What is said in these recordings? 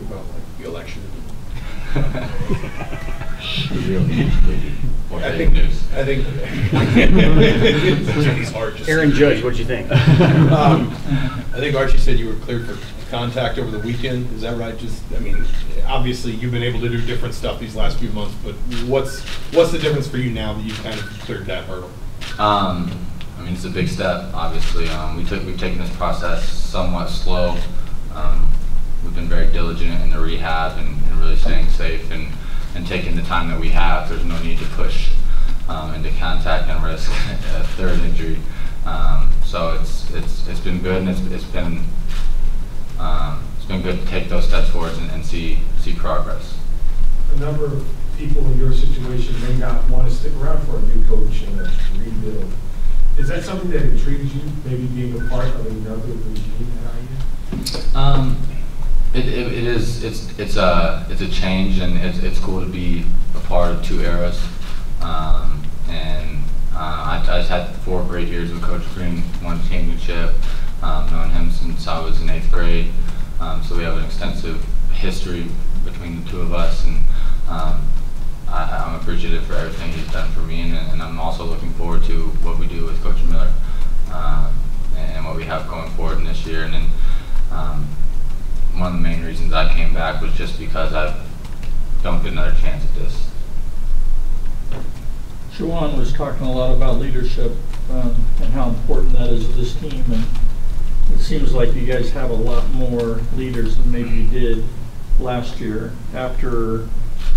about like the election? I think Aaron Judge, what'd you think? I think Archie said you were cleared for contact over the weekend. Is that right? I mean, obviously you've been able to do different stuff these last few months, but what's the difference for you now that you've kind of cleared that hurdle? I mean, it's a big step, obviously. We've taken this process somewhat slow. We've been very diligent in the rehab and really staying safe and taking the time that we have. There's no need to push into contact and risk a third injury. So it's been good, and it's been good to take those steps forward and see progress. A number of people in your situation may not want to stick around for a new coach and a rebuild. Is that something that intrigues you, maybe being a part of another regime at IU? It is. It's a change, and it's cool to be a part of two eras. I just had 4 great years with Coach Green, won a championship, known him since I was in 8th grade. So we have an extensive history between the two of us, and I'm appreciative for everything he's done for me, and I'm also looking forward to what we do with Coach Miller and what we have going forward in this year. And then one of the main reasons I came back was just because I don't get another chance at this. Shawan was talking a lot about leadership and how important that is to this team, and it seems like you guys have a lot more leaders than maybe you did last year. After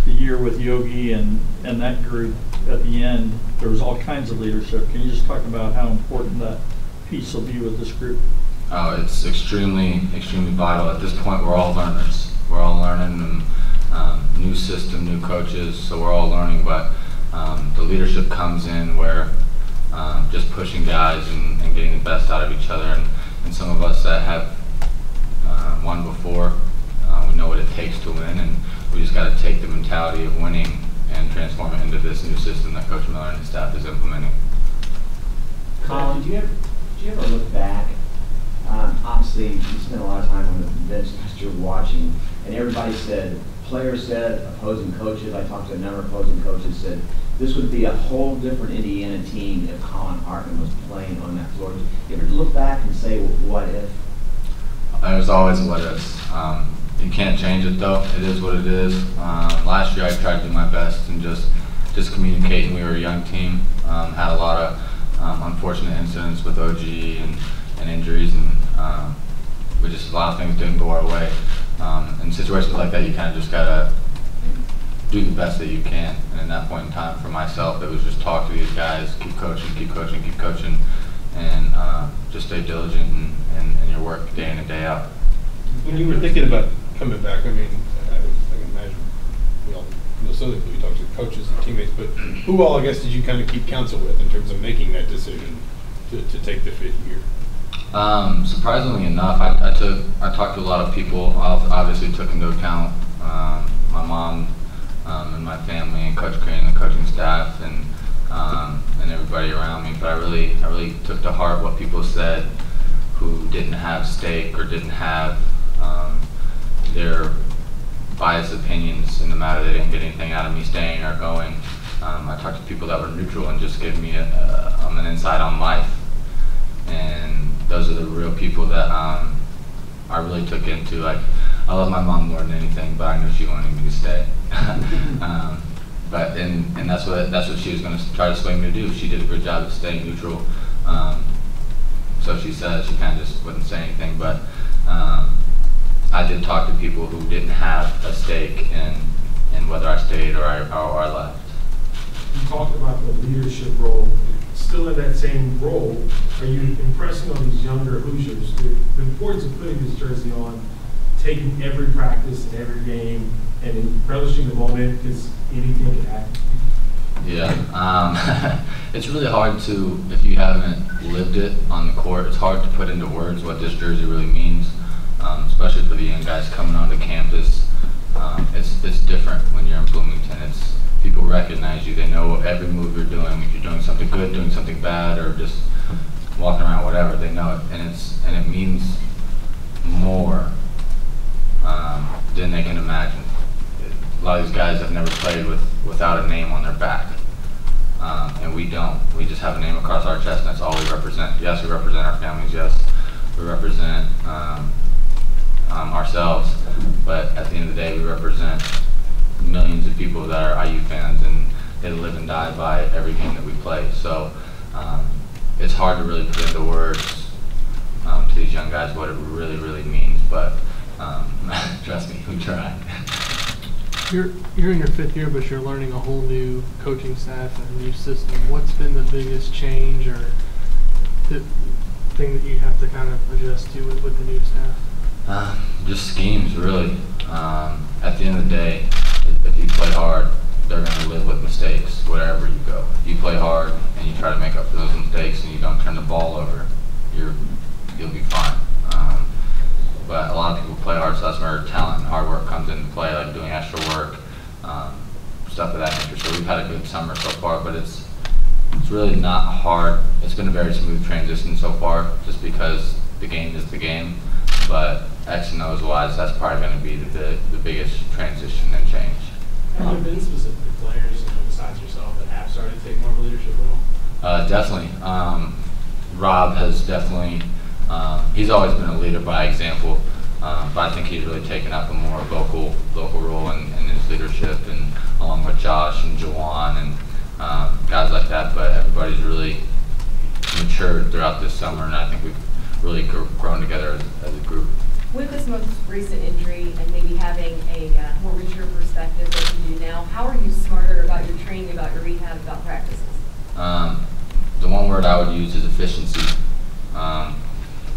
the year with Yogi and that group at the end, there was all kinds of leadership. Can you just talk about how important that piece will be with this group? Oh, it's extremely vital. At this point, we're all learners. We're all learning, new system, new coaches, so we're all learning, but the leadership comes in where just pushing guys and getting the best out of each other. And some of us that have won before, we know what it takes to win, and we just got to take the mentality of winning and transform it into this new system that Coach Miller and his staff is implementing. Collin, do you ever look back? Obviously, you spent a lot of time on the bench last year watching, and everybody said, players said, opposing coaches, I talked to a number of opposing coaches, said this would be a whole different Indiana team if Collin Hartman was playing on that floor. You ever look back and say, well, what if? There's always what ifs. You can't change it though. It is what it is. Last year I tried to do my best and just communicate, and we were a young team. Had a lot of unfortunate incidents with OG and injuries, and a lot of things didn't go our way. In situations like that, you kind of just gotta do the best that you can. And in that point in time, for myself, it was just talk to these guys, keep coaching, and just stay diligent in your work day in and day out. When you were thinking about coming back, I mean, I can imagine we all know something we talked to coaches and teammates, but who all, I guess, did you kind of keep counsel with in terms of making that decision to take the 5th year? Surprisingly enough, I talked to a lot of people. I obviously took into account my mom and my family and Coach Crane and the coaching staff and everybody around me. But I really took to heart what people said who didn't have stake or didn't have their biased opinions in the matter. They didn't get anything out of me staying or going. I talked to people that were neutral and just gave me an insight on life. And those are the real people that I really took into. Like, I love my mom more than anything, but I knew she wanted me to stay. But that's what she was going to try to sway me to do. She did a good job of staying neutral. So she said she kind of just wouldn't say anything. But I did talk to people who didn't have a stake in whether I stayed or I left. You talked about the leadership role. Still in that same role, are you impressing on these younger Hoosiers the importance of putting this jersey on, taking every practice and every game, and relishing the moment because anything can happen? Yeah, it's really hard to, if you haven't lived it on the court, it's hard to put into words what this jersey really means, especially for the young guys coming onto campus. It's different when you're in Bloomington. People recognize you. They know every move you're doing. If you're doing something good, doing something bad, or just walking around, whatever, they know it. And it means more than than they can imagine. A lot of these guys have never played without a name on their back. And we don't. We just have a name across our chest, and that's all we represent. Yes, we represent our families. Yes, we represent ourselves. But at the end of the day, we represent millions of people that are IU fans, and they live and die by every game that we play. So it's hard to really put into words to these young guys what it really, really means. But trust me, we try. You're in your 5th year, but you're learning a whole new coaching staff and a new system. What's been the biggest change or the thing that you have to kind of adjust to with the new staff? Just schemes, really. At the end of the day, if you play hard, they're going to live with mistakes wherever you go. If you play hard and you try to make up for those mistakes and you don't turn the ball over, you'll be fine. But a lot of people play hard, so that's where talent and hard work comes into play, like doing extra work, stuff of that nature. So we've had a good summer so far, but it's really not hard. It's been a very smooth transition so far, just because the game is the game. But X and O's wise, that's probably going to be the biggest transition and change. Have there been specific players, besides yourself, that have started to take more of a leadership role? Definitely. Rob has definitely. He's always been a leader by example, but I think he's really taken up a more vocal role in his leadership, and along with Josh and Jawan and guys like that. But everybody's really matured throughout this summer, and I think we've really grown together as a group. With this most recent injury and maybe having a more mature perspective than you do now, how are you smarter about your training, about your rehab, about practices? The one word I would use is efficiency.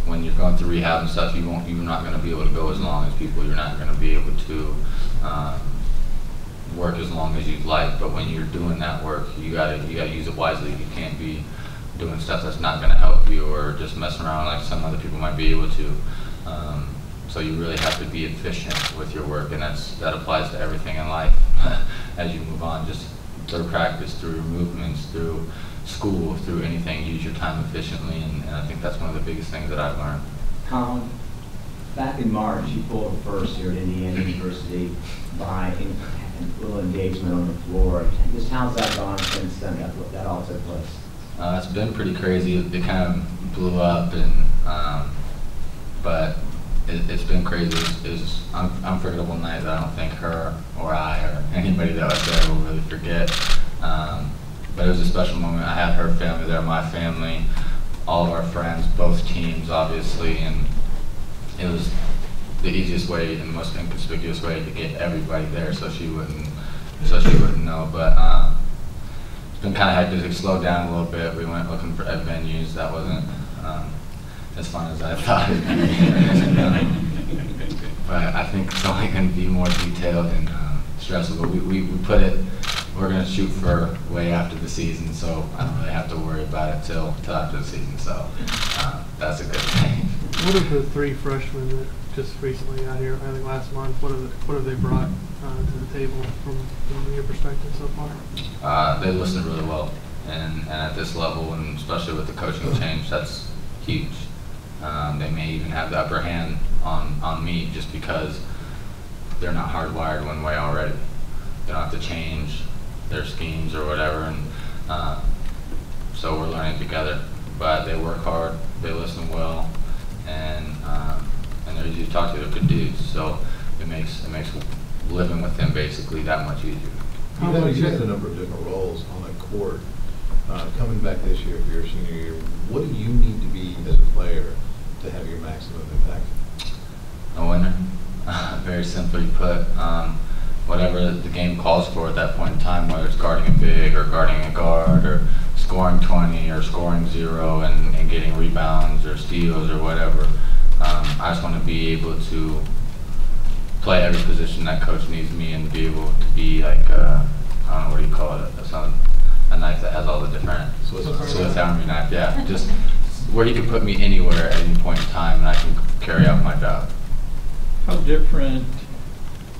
When you're going through rehab and stuff, you're not going to be able to go as long as people. You're not going to be able to work as long as you'd like. But when you're doing that work, you gotta use it wisely. You can't be doing stuff that's not going to help you, or just messing around like some other people might be able to. So you really have to be efficient with your work, and that applies to everything in life. As you move on, just through practice, through movements, through school, through anything, use your time efficiently, and I think that's one of the biggest things that I've learned. Collin, back in March, you pulled a first here at Indiana University by a little engagement on the floor. Just how's that gone since then, that all took place? It's been pretty crazy. It kind of blew up, and but it's been crazy. It was an unforgettable night that I don't think her or I or anybody that was there will really forget. But it was a special moment. I had her family there, my family, all of our friends, both teams, obviously, and it was the easiest way and most inconspicuous way to get everybody there, so she wouldn't know. But it's been kind of hectic. It slowed down a little bit. We went looking at venues. That wasn't as fun as I thought it would be. But I think it's only going to be more detailed and stressful. But we put it. We're going to shoot for way after the season, so I don't really have to worry about it till after the season. So that's a good thing. What are the 3 freshmen that just recently got here, I think last month, what have they brought to the table from your perspective so far? They listened really well, and at this level, and especially with the coaching change, that's huge. They may even have the upper hand on me just because they're not hardwired one way already. They don't have to change their schemes or whatever, and so we're learning together. But they work hard, they listen well, and they're easy to talk to. They're good dudes, so it makes living with them basically that much easier. You had a number of different roles on the court. Coming back this year for your senior year, what do you need to be as a player to have your maximum impact? A winner. Very simply put. Whatever the game calls for at that point in time, whether it's guarding a big or guarding a guard or scoring 20 or scoring 0 and getting rebounds or steals or whatever. I just want to be able to play every position that coach needs me and be able to be like, I don't know what do you call it, that's not a knife that has all the different Swiss Army knife, yeah. Just where he can put me anywhere at any point in time and I can carry out my job. How different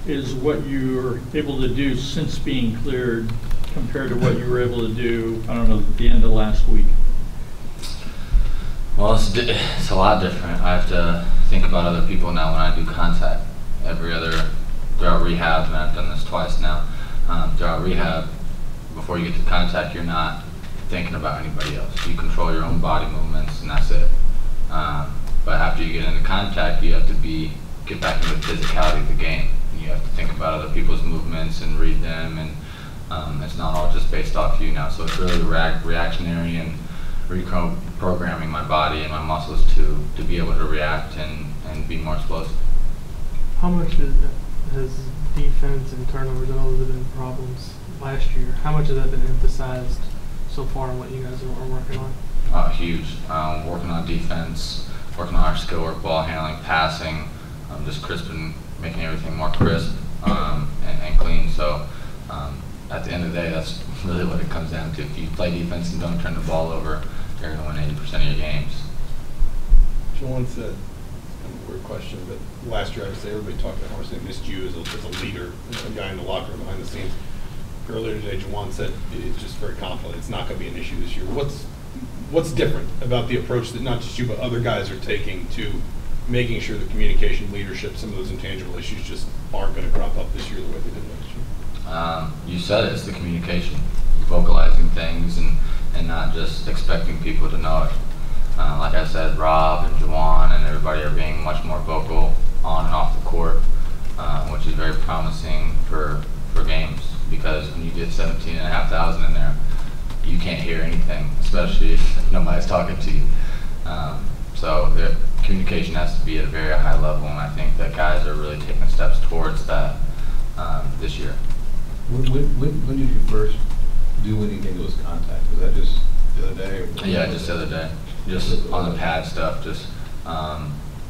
is what you're able to do since being cleared compared to what you were able to do, I don't know, at the end of last week? Well, it's a lot different. I have to think about other people now when I do contact. Every other rehab, and I've done this twice now. Throughout rehab, before you get to contact, you're not thinking about anybody else. You control your own body movements, and that's it. But after you get into contact, you have to get back into the physicality of the game. You have to think about other people's movements and read them, and it's not all just based off you now. So it's really reactionary and reprogramming my body and my muscles to be able to react and be more explosive. How much has defense and turnovers, I know those have been problems last year, how much has that been emphasized so far in what you guys are working on? Huge. Working on defense, working on our skill work, ball handling, passing, just crisping, making everything more crisp and clean. So at the end of the day, that's really what it comes down to. If you play defense and don't turn the ball over, you're going to win 80% of your games. Juwan said, kind of a weird question, but last year I would say everybody talked about how much they missed you as a leader, a guy in the locker room behind the scenes. Earlier today, Juwan said it's just very confident it's not going to be an issue this year. What's different about the approach that not just you but other guys are taking to making sure that communication, leadership, some of those intangible issues just aren't going to crop up this year the way they did last year? You said it, it's the communication, vocalizing things and not just expecting people to know it. Like I said, Rob and Juwan and everybody are being much more vocal on and off the court, which is very promising for games, because when you get 17,500 in there, you can't hear anything, especially if nobody's talking to you. So the communication has to be at a very high level, and I think that guys are really taking steps towards that this year. When did you first do anything that was contact? Was that just the other day? Or Yeah, just the other day. Just on the pad stuff, just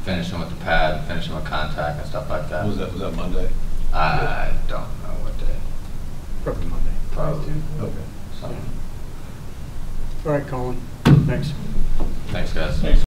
finishing with the pad, finishing with contact and stuff like that. Was that Monday? I don't know what day. Probably Monday. Probably. Okay. So, All right, Colin. Thanks. thanks, guys. Thanks.